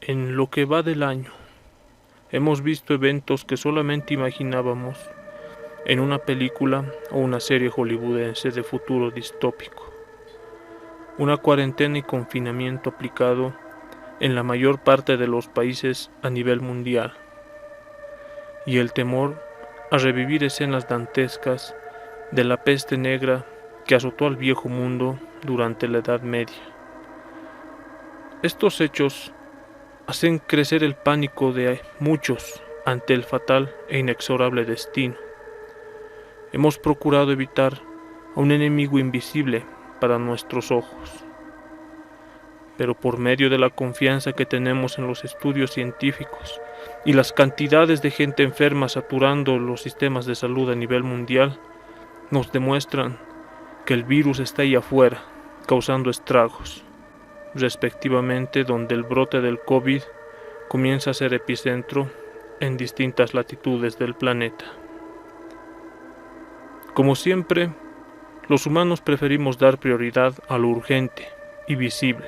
En lo que va del año, hemos visto eventos que solamente imaginábamos en una película o una serie hollywoodense de futuro distópico. Una cuarentena y confinamiento aplicado en la mayor parte de los países a nivel mundial. Y el temor a revivir escenas dantescas de la peste negra que azotó al viejo mundo durante la Edad Media. Estos hechos hacen crecer el pánico de muchos ante el fatal e inexorable destino. Hemos procurado evitar a un enemigo invisible para nuestros ojos, pero por medio de la confianza que tenemos en los estudios científicos y las cantidades de gente enferma saturando los sistemas de salud a nivel mundial, nos demuestran que el virus está ahí afuera, causando estragos, respectivamente donde el brote del COVID comienza a ser epicentro en distintas latitudes del planeta. Como siempre, los humanos preferimos dar prioridad a lo urgente y visible,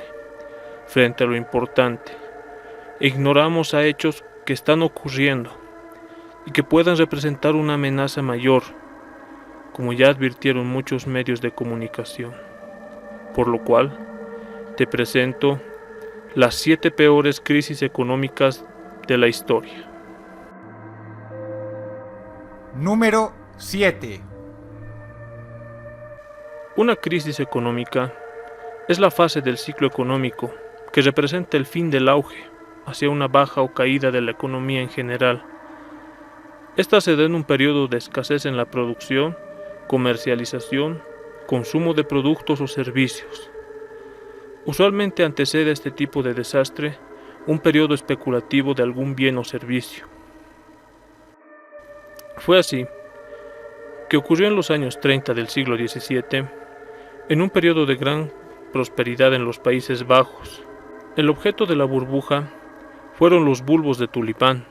frente a lo importante, e ignoramos a hechos que están ocurriendo y que puedan representar una amenaza mayor, como ya advirtieron muchos medios de comunicación, por lo cual te presento las 7 peores crisis económicas de la historia. Número 7. Una crisis económica es la fase del ciclo económico que representa el fin del auge hacia una baja o caída de la economía en general. Esta se da en un periodo de escasez en la producción, comercialización, consumo de productos o servicios. Usualmente antecede a este tipo de desastre un periodo especulativo de algún bien o servicio. Fue así que ocurrió en los años 30 del siglo XVII, en un periodo de gran prosperidad en los Países Bajos. El objeto de la burbuja fueron los bulbos de tulipán,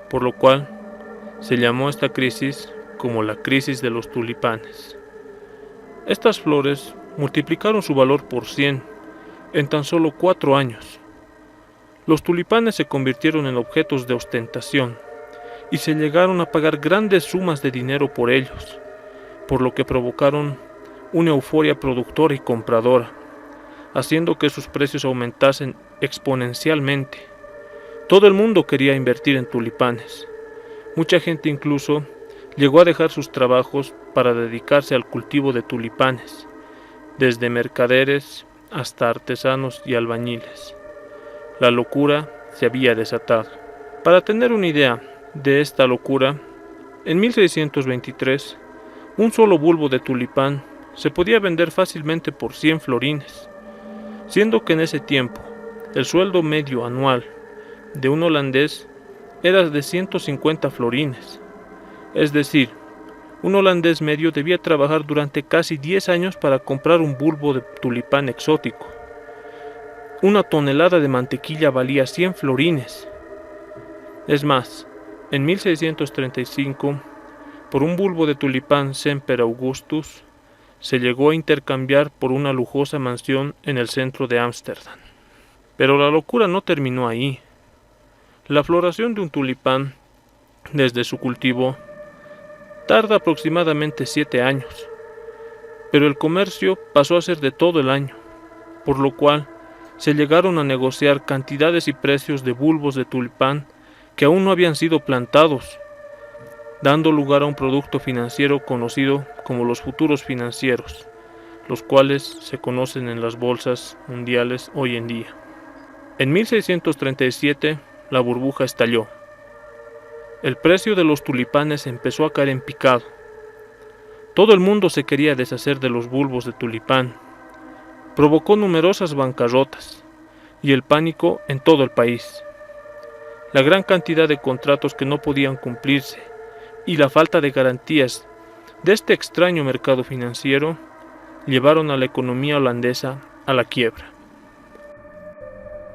por lo cual se llamó esta crisis como la crisis de los tulipanes. Estas flores multiplicaron su valor por 100 en tan solo 4 años. Los tulipanes se convirtieron en objetos de ostentación y se llegaron a pagar grandes sumas de dinero por ellos, por lo que provocaron una euforia productora y compradora, haciendo que sus precios aumentasen exponencialmente. Todo el mundo quería invertir en tulipanes. Mucha gente incluso llegó a dejar sus trabajos para dedicarse al cultivo de tulipanes, desde mercaderes hasta artesanos y albañiles. La locura se había desatado. Para tener una idea de esta locura, en 1623, un solo bulbo de tulipán se podía vender fácilmente por 100 florines, siendo que en ese tiempo el sueldo medio anual de un holandés era de 150 florines. Es decir, un holandés medio debía trabajar durante casi 10 años para comprar un bulbo de tulipán exótico. Una tonelada de mantequilla valía 100 florines. Es más, en 1635, por un bulbo de tulipán Semper Augustus, se llegó a intercambiar por una lujosa mansión en el centro de Ámsterdam. Pero la locura no terminó ahí. La floración de un tulipán, desde su cultivo, tarda aproximadamente 7 años, pero el comercio pasó a ser de todo el año, por lo cual se llegaron a negociar cantidades y precios de bulbos de tulipán que aún no habían sido plantados, dando lugar a un producto financiero conocido como los futuros financieros, los cuales se conocen en las bolsas mundiales hoy en día. En 1637 la burbuja estalló. El precio de los tulipanes empezó a caer en picado. Todo el mundo se quería deshacer de los bulbos de tulipán. Provocó numerosas bancarrotas y el pánico en todo el país. La gran cantidad de contratos que no podían cumplirse y la falta de garantías de este extraño mercado financiero llevaron a la economía holandesa a la quiebra.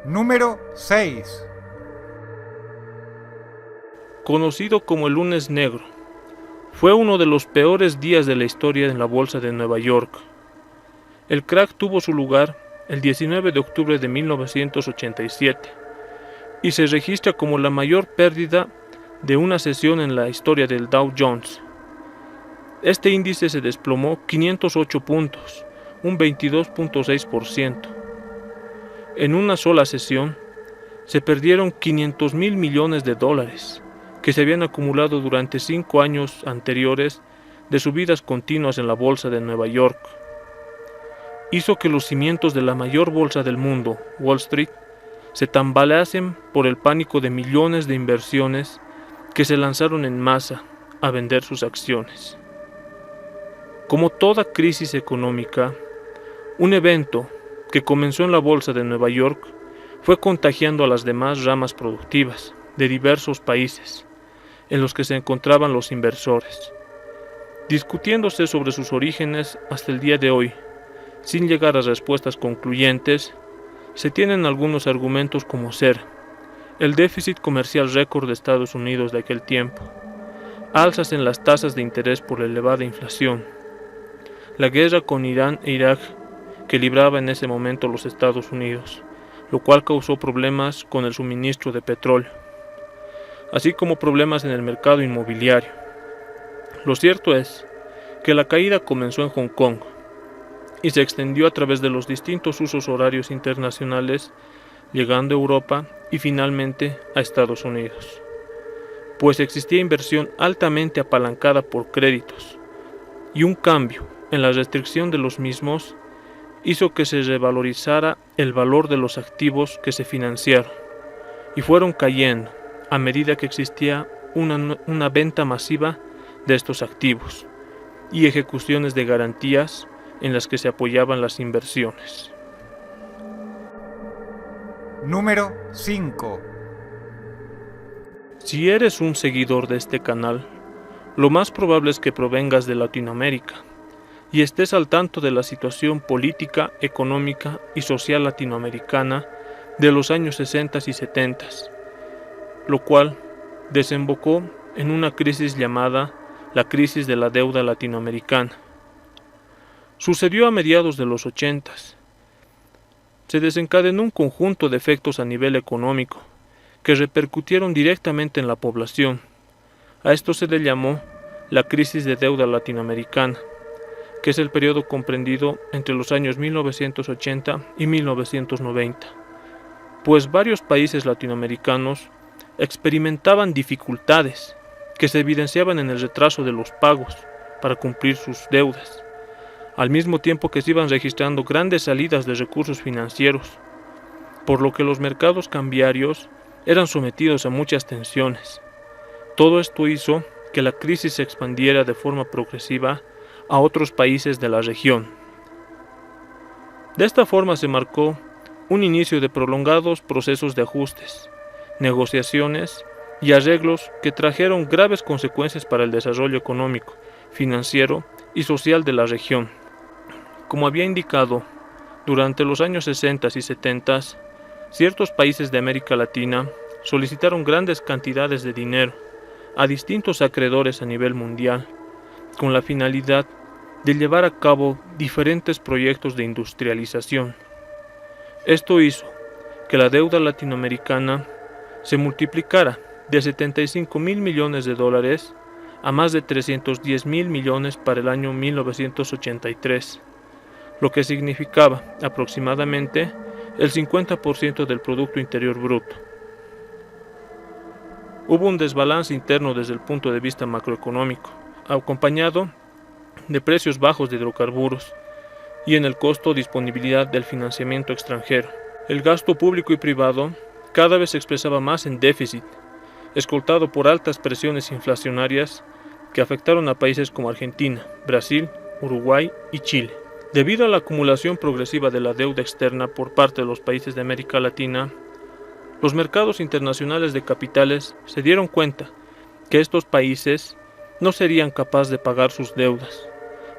Número 6. Conocido como el Lunes Negro, fue uno de los peores días de la historia en la bolsa de Nueva York. El crack tuvo su lugar el 19 de octubre de 1987, y se registra como la mayor pérdida de una sesión en la historia del Dow Jones. Este índice se desplomó 508 puntos, un 22.6%. En una sola sesión, se perdieron 500.000 millones de dólares, que se habían acumulado durante 5 años anteriores de subidas continuas en la bolsa de Nueva York. Hizo que los cimientos de la mayor bolsa del mundo, Wall Street, se tambaleasen por el pánico de millones de inversiones que se lanzaron en masa a vender sus acciones. Como toda crisis económica, un evento que comenzó en la bolsa de Nueva York fue contagiando a las demás ramas productivas de diversos países en los que se encontraban los inversores, discutiéndose sobre sus orígenes hasta el día de hoy. Sin llegar a respuestas concluyentes, se tienen algunos argumentos como ser el déficit comercial récord de Estados Unidos de aquel tiempo, alzas en las tasas de interés por la elevada inflación, la guerra con Irán e Irak que libraba en ese momento los Estados Unidos, lo cual causó problemas con el suministro de petróleo, así como problemas en el mercado inmobiliario. Lo cierto es que la caída comenzó en Hong Kong y se extendió a través de los distintos usos horarios internacionales, llegando a Europa y finalmente a Estados Unidos, pues existía inversión altamente apalancada por créditos, y un cambio en la restricción de los mismos hizo que se revalorizara el valor de los activos que se financiaron, y fueron cayendo a medida que existía una venta masiva de estos activos y ejecuciones de garantías en las que se apoyaban las inversiones. Número 5. Si eres un seguidor de este canal, lo más probable es que provengas de Latinoamérica y estés al tanto de la situación política, económica y social latinoamericana de los años 60 y 70, lo cual desembocó en una crisis llamada la crisis de la deuda latinoamericana. Sucedió a mediados de los 80. Se desencadenó un conjunto de efectos a nivel económico que repercutieron directamente en la población. A esto se le llamó la crisis de deuda latinoamericana, que es el periodo comprendido entre los años 1980 y 1990, pues varios países latinoamericanos experimentaban dificultades que se evidenciaban en el retraso de los pagos para cumplir sus deudas, al mismo tiempo que se iban registrando grandes salidas de recursos financieros, por lo que los mercados cambiarios eran sometidos a muchas tensiones. Todo esto hizo que la crisis se expandiera de forma progresiva a otros países de la región. De esta forma se marcó un inicio de prolongados procesos de ajustes, negociaciones y arreglos que trajeron graves consecuencias para el desarrollo económico, financiero y social de la región. Como había indicado, durante los años 60 y 70, ciertos países de América Latina solicitaron grandes cantidades de dinero a distintos acreedores a nivel mundial, con la finalidad de llevar a cabo diferentes proyectos de industrialización. Esto hizo que la deuda latinoamericana se multiplicara de 75.000 millones de dólares a más de 310.000 millones para el año 1983, lo que significaba aproximadamente el 50% del Producto Interior Bruto. Hubo un desbalance interno desde el punto de vista macroeconómico, acompañado de precios bajos de hidrocarburos y en el costo disponibilidad del financiamiento extranjero. El gasto público y privado cada vez se expresaba más en déficit, escoltado por altas presiones inflacionarias que afectaron a países como Argentina, Brasil, Uruguay y Chile. Debido a la acumulación progresiva de la deuda externa por parte de los países de América Latina, los mercados internacionales de capitales se dieron cuenta que estos países no serían capaces de pagar sus deudas,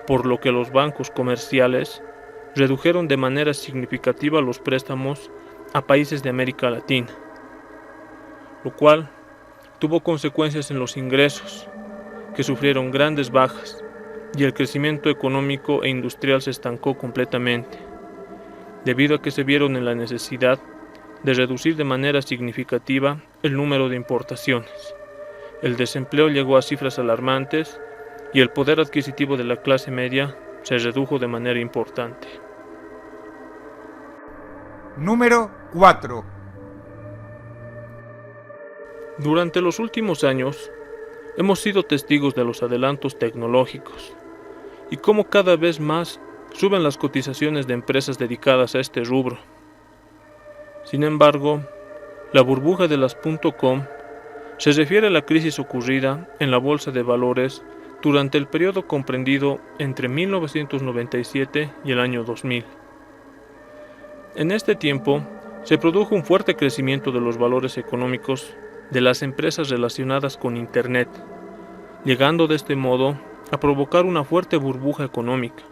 por lo que los bancos comerciales redujeron de manera significativa los préstamos a países de América Latina, lo cual tuvo consecuencias en los ingresos, que sufrieron grandes bajas, y el crecimiento económico e industrial se estancó completamente, debido a que se vieron en la necesidad de reducir de manera significativa el número de importaciones. El desempleo llegó a cifras alarmantes y el poder adquisitivo de la clase media se redujo de manera importante. Número 4. Durante los últimos años, hemos sido testigos de los adelantos tecnológicos y cómo cada vez más suben las cotizaciones de empresas dedicadas a este rubro. Sin embargo, la burbuja de las .com se refiere a la crisis ocurrida en la bolsa de valores durante el periodo comprendido entre 1997 y el año 2000. En este tiempo, se produjo un fuerte crecimiento de los valores económicos de las empresas relacionadas con Internet, llegando de este modo a provocar una fuerte burbuja económica,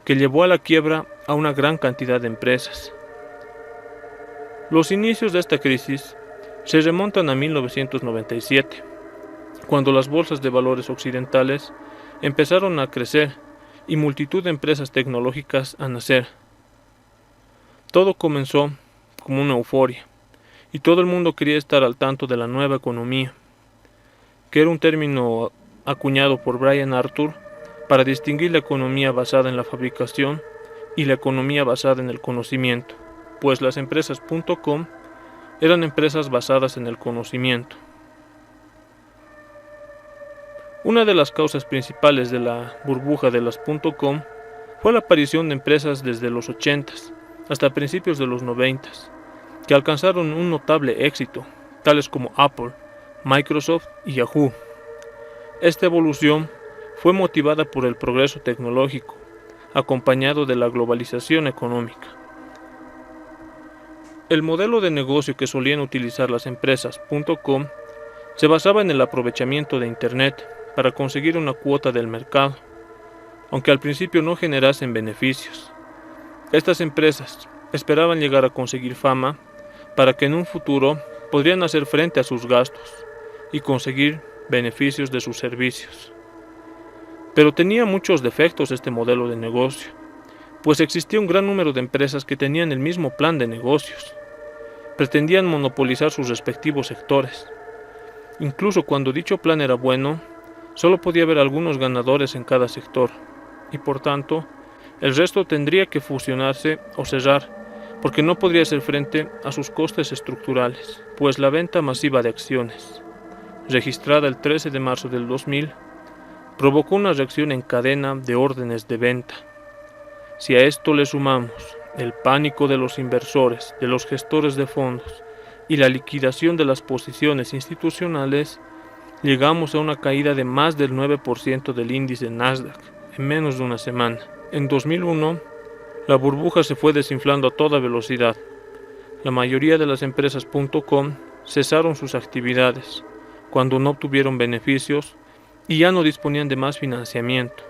que llevó a la quiebra a una gran cantidad de empresas. Los inicios de esta crisis se remontan a 1997, cuando las bolsas de valores occidentales empezaron a crecer y multitud de empresas tecnológicas a nacer. Todo comenzó como una euforia, y todo el mundo quería estar al tanto de la nueva economía, que era un término acuñado por Brian Arthur para distinguir la economía basada en la fabricación y la economía basada en el conocimiento, pues las empresas .com eran empresas basadas en el conocimiento. Una de las causas principales de la burbuja de las .com fue la aparición de empresas desde los 80s hasta principios de los 90s, que alcanzaron un notable éxito, tales como Apple, Microsoft y Yahoo. Esta evolución fue motivada por el progreso tecnológico, acompañado de la globalización económica. El modelo de negocio que solían utilizar las empresas .com se basaba en el aprovechamiento de Internet para conseguir una cuota del mercado, aunque al principio no generasen beneficios. Estas empresas esperaban llegar a conseguir fama para que en un futuro podrían hacer frente a sus gastos y conseguir beneficios de sus servicios. Pero tenía muchos defectos este modelo de negocio, pues existía un gran número de empresas que tenían el mismo plan de negocios. Pretendían monopolizar sus respectivos sectores. Incluso cuando dicho plan era bueno, solo podía haber algunos ganadores en cada sector, y por tanto, el resto tendría que fusionarse o cerrar, porque no podría hacer frente a sus costes estructurales, pues la venta masiva de acciones, registrada el 13 de marzo del 2000, provocó una reacción en cadena de órdenes de venta. Si a esto le sumamos el pánico de los inversores, de los gestores de fondos y la liquidación de las posiciones institucionales, llegamos a una caída de más del 9% del índice Nasdaq en menos de una semana. En 2001, la burbuja se fue desinflando a toda velocidad. La mayoría de las empresas .com cesaron sus actividades cuando no obtuvieron beneficios y ya no disponían de más financiamiento.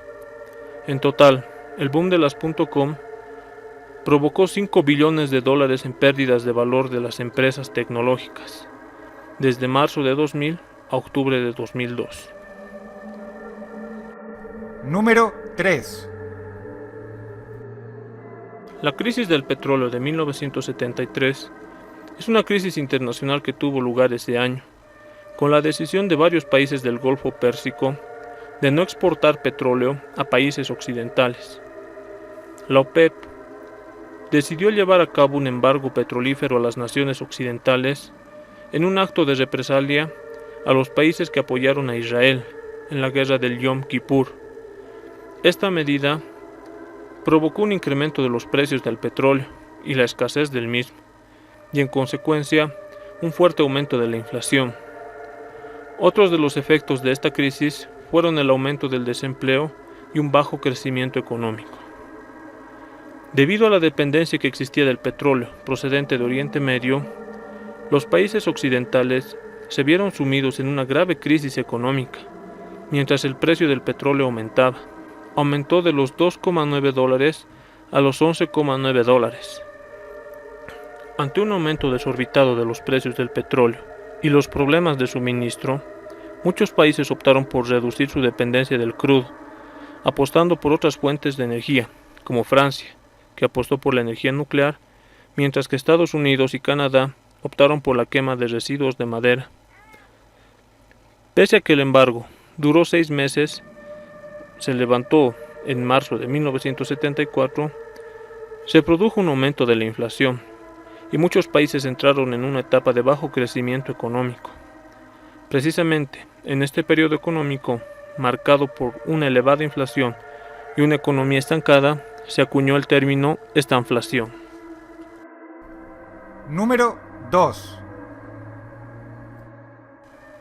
En total, el boom de las .com provocó $5 billones en pérdidas de valor de las empresas tecnológicas, desde marzo de 2000 a octubre de 2002. Número 3. La crisis del petróleo de 1973 es una crisis internacional que tuvo lugar ese año, con la decisión de varios países del Golfo Pérsico de no exportar petróleo a países occidentales. La OPEP decidió llevar a cabo un embargo petrolífero a las naciones occidentales en un acto de represalia a los países que apoyaron a Israel en la guerra del Yom Kippur. Esta medida provocó un incremento de los precios del petróleo y la escasez del mismo, y en consecuencia un fuerte aumento de la inflación. Otros de los efectos de esta crisis fueron el aumento del desempleo y un bajo crecimiento económico. Debido a la dependencia que existía del petróleo procedente de Oriente Medio, los países occidentales se vieron sumidos en una grave crisis económica, mientras el precio del petróleo aumentaba. Aumentó de los $2,9 a los $11,9. Ante un aumento desorbitado de los precios del petróleo y los problemas de suministro, muchos países optaron por reducir su dependencia del crudo, apostando por otras fuentes de energía, como Francia, que apostó por la energía nuclear, mientras que Estados Unidos y Canadá optaron por la quema de residuos de madera. Pese a que el embargo duró 6 meses, se levantó en marzo de 1974, se produjo un aumento de la inflación y muchos países entraron en una etapa de bajo crecimiento económico. Precisamente en este periodo económico, marcado por una elevada inflación y una economía estancada, se acuñó el término estanflación. Número 2.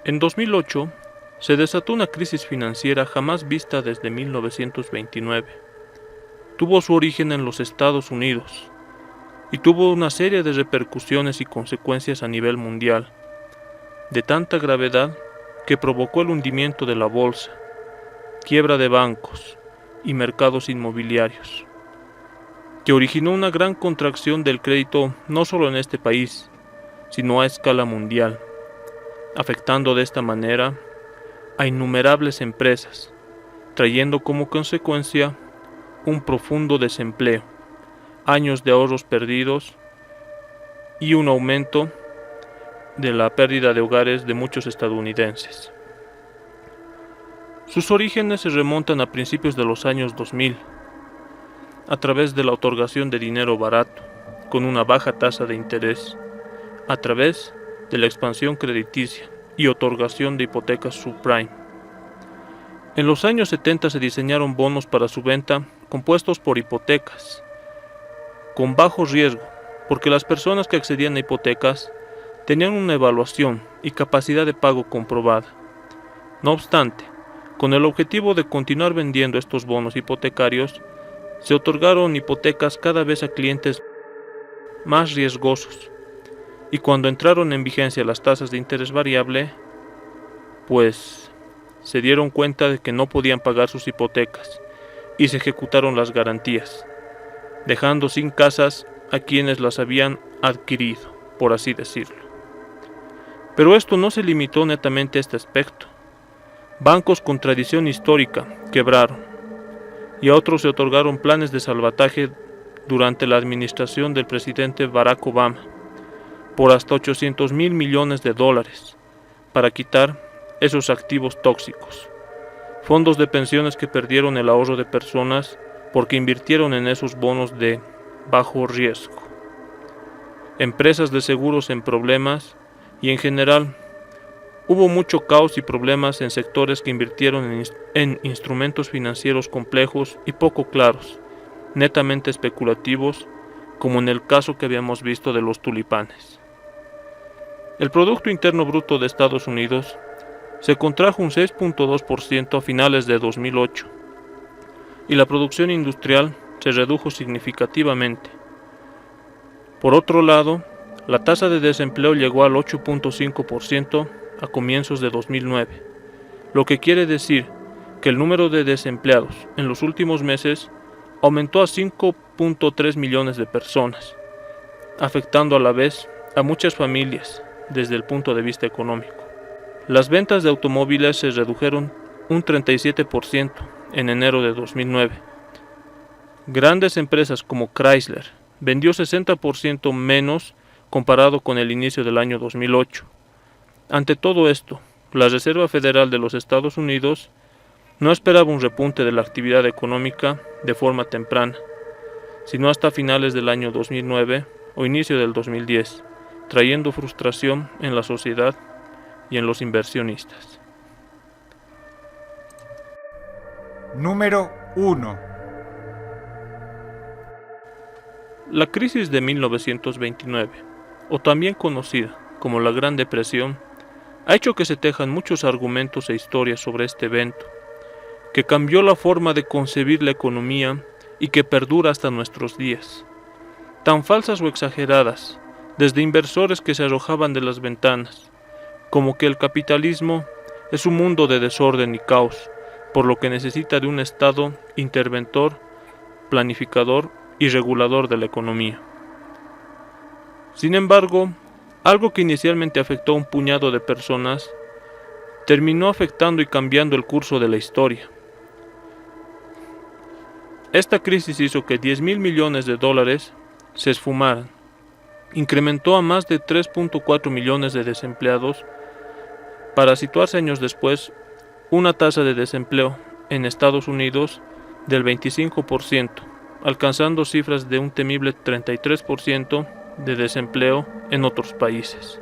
En 2008, se desató una crisis financiera jamás vista desde 1929. Tuvo su origen en los Estados Unidos y tuvo una serie de repercusiones y consecuencias a nivel mundial, de tanta gravedad que provocó el hundimiento de la bolsa, quiebra de bancos y mercados inmobiliarios, que originó una gran contracción del crédito no solo en este país, sino a escala mundial, afectando de esta manera a innumerables empresas, trayendo como consecuencia un profundo desempleo, años de ahorros perdidos y un aumento de la pérdida de hogares de muchos estadounidenses. Sus orígenes se remontan a principios de los años 2000, a través de la otorgación de dinero barato, con una baja tasa de interés, a través de la expansión crediticia y otorgación de hipotecas subprime. En los años 70 se diseñaron bonos para su venta compuestos por hipotecas, con bajo riesgo, porque las personas que accedían a hipotecas tenían una evaluación y capacidad de pago comprobada. No obstante, con el objetivo de continuar vendiendo estos bonos hipotecarios, se otorgaron hipotecas cada vez a clientes más riesgosos, y cuando entraron en vigencia las tasas de interés variable, pues se dieron cuenta de que no podían pagar sus hipotecas y se ejecutaron las garantías, dejando sin casas a quienes las habían adquirido, por así decirlo. Pero esto no se limitó netamente a este aspecto. Bancos con tradición histórica quebraron y a otros se otorgaron planes de salvataje durante la administración del presidente Barack Obama por hasta $800 mil millones para quitar esos activos tóxicos. Fondos de pensiones que perdieron el ahorro de personas porque invirtieron en esos bonos de bajo riesgo. Empresas de seguros en problemas y en general hubo mucho caos y problemas en sectores que invirtieron en instrumentos financieros complejos y poco claros, netamente especulativos, como en el caso que habíamos visto de los tulipanes. El Producto Interno Bruto de Estados Unidos se contrajo un 6.2% a finales de 2008 y la producción industrial se redujo significativamente. Por otro lado, la tasa de desempleo llegó al 8.5% a comienzos de 2009, lo que quiere decir que el número de desempleados en los últimos meses aumentó a 5.3 millones de personas, afectando a la vez a muchas familias desde el punto de vista económico. Las ventas de automóviles se redujeron un 37% en enero de 2009. Grandes empresas como Chrysler vendió 60% menos comparado con el inicio del año 2008. Ante todo esto, la Reserva Federal de los Estados Unidos no esperaba un repunte de la actividad económica de forma temprana, sino hasta finales del año 2009 o inicio del 2010, trayendo frustración en la sociedad y en los inversionistas. Número 1. La crisis de 1929, o también conocida como la Gran Depresión, ha hecho que se tejan muchos argumentos e historias sobre este evento, que cambió la forma de concebir la economía y que perdura hasta nuestros días. Tan falsas o exageradas, desde inversores que se arrojaban de las ventanas, como que el capitalismo es un mundo de desorden y caos, por lo que necesita de un Estado interventor, planificador y regulador de la economía. Sin embargo, algo que inicialmente afectó a un puñado de personas, terminó afectando y cambiando el curso de la historia. Esta crisis hizo que $10.000 millones se esfumaran, incrementó a más de 3.4 millones de desempleados para situarse años después una tasa de desempleo en Estados Unidos del 25%, alcanzando cifras de un temible 33% de desempleo en otros países.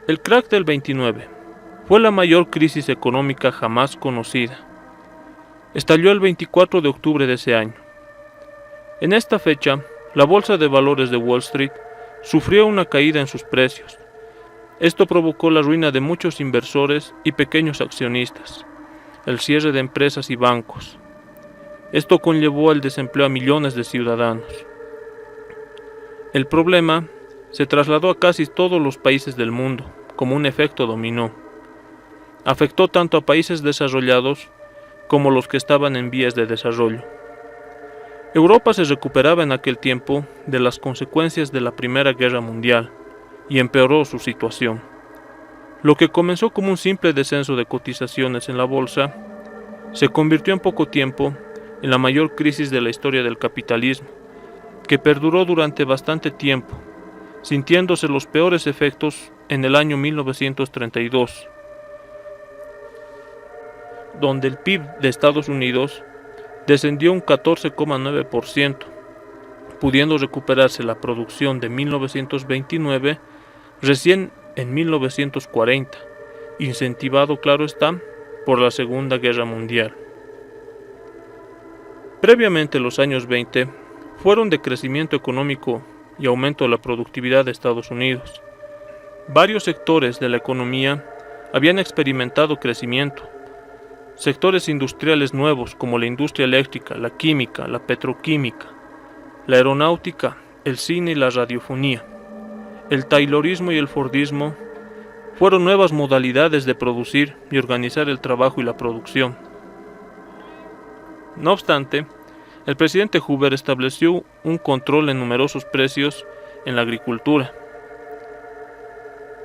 El crack del 29 fue la mayor crisis económica jamás conocida. Estalló el 24 de octubre de ese año. En esta fecha, la bolsa de valores de Wall Street sufrió una caída en sus precios. Esto provocó la ruina de muchos inversores y pequeños accionistas, el cierre de empresas y bancos. Esto conllevó al desempleo a millones de ciudadanos. El problema se trasladó a casi todos los países del mundo, como un efecto dominó. Afectó tanto a países desarrollados como los que estaban en vías de desarrollo. Europa se recuperaba en aquel tiempo de las consecuencias de la Primera Guerra Mundial y empeoró su situación. Lo que comenzó como un simple descenso de cotizaciones en la bolsa se convirtió en poco tiempo en la mayor crisis de la historia del capitalismo, que perduró durante bastante tiempo, sintiéndose los peores efectos en el año 1932, donde el PIB de Estados Unidos descendió un 14,9%, pudiendo recuperarse la producción de 1929 recién en 1940, incentivado, claro está, por la Segunda Guerra Mundial. Previamente los años 20 fueron de crecimiento económico y aumento de la productividad de Estados Unidos. Varios sectores de la economía habían experimentado crecimiento. Sectores industriales nuevos como la industria eléctrica, la química, la petroquímica, la aeronáutica, el cine y la radiofonía. El taylorismo y el fordismo fueron nuevas modalidades de producir y organizar el trabajo y la producción. No obstante, el presidente Hoover estableció un control en numerosos precios en la agricultura.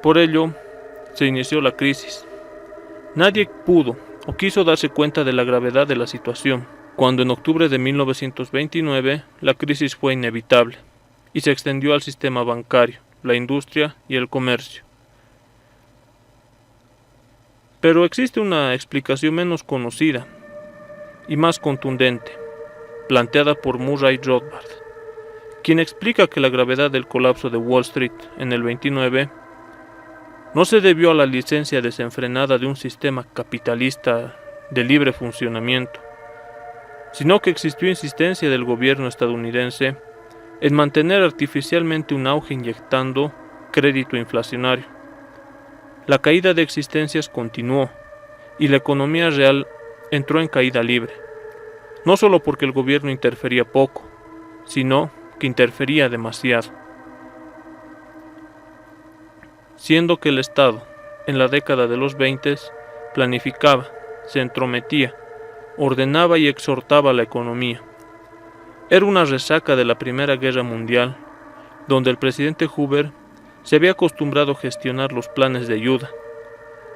Por ello, se inició la crisis. Nadie pudo o quiso darse cuenta de la gravedad de la situación, cuando en octubre de 1929 la crisis fue inevitable y se extendió al sistema bancario, la industria y el comercio. Pero existe una explicación menos conocida y más contundente, planteada por Murray Rothbard, quien explica que la gravedad del colapso de Wall Street en el 29 no se debió a la licencia desenfrenada de un sistema capitalista de libre funcionamiento, sino que existió insistencia del gobierno estadounidense en mantener artificialmente un auge inyectando crédito inflacionario. La caída de existencias continuó y la economía real entró en caída libre, no solo porque el gobierno interfería poco, sino que interfería demasiado. Siendo que el Estado, en la década de los 20, planificaba, se entrometía, ordenaba y exhortaba la economía. Era una resaca de la Primera Guerra Mundial, donde el presidente Hoover se había acostumbrado a gestionar los planes de ayuda.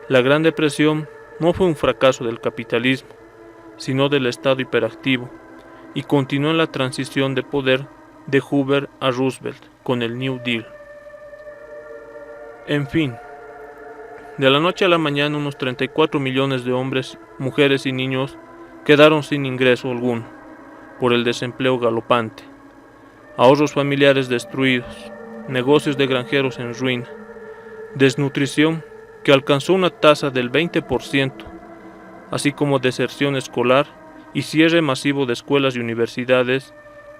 La Gran Depresión no fue un fracaso del capitalismo, sino del Estado hiperactivo, y continuó en la transición de poder de Hoover a Roosevelt con el New Deal. En fin, de la noche a la mañana unos 34 millones de hombres, mujeres y niños quedaron sin ingreso alguno por el desempleo galopante, ahorros familiares destruidos, negocios de granjeros en ruina, desnutrición que alcanzó una tasa del 20%, así como deserción escolar y cierre masivo de escuelas y universidades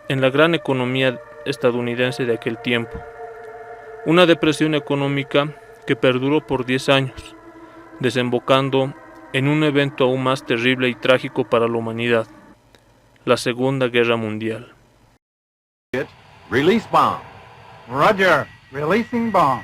en la gran economía estadounidense de aquel tiempo. Una depresión económica que perduró por 10 años, desembocando en un evento aún más terrible y trágico para la humanidad, la Segunda Guerra Mundial. Release bomb. Roger. Releasing bomb.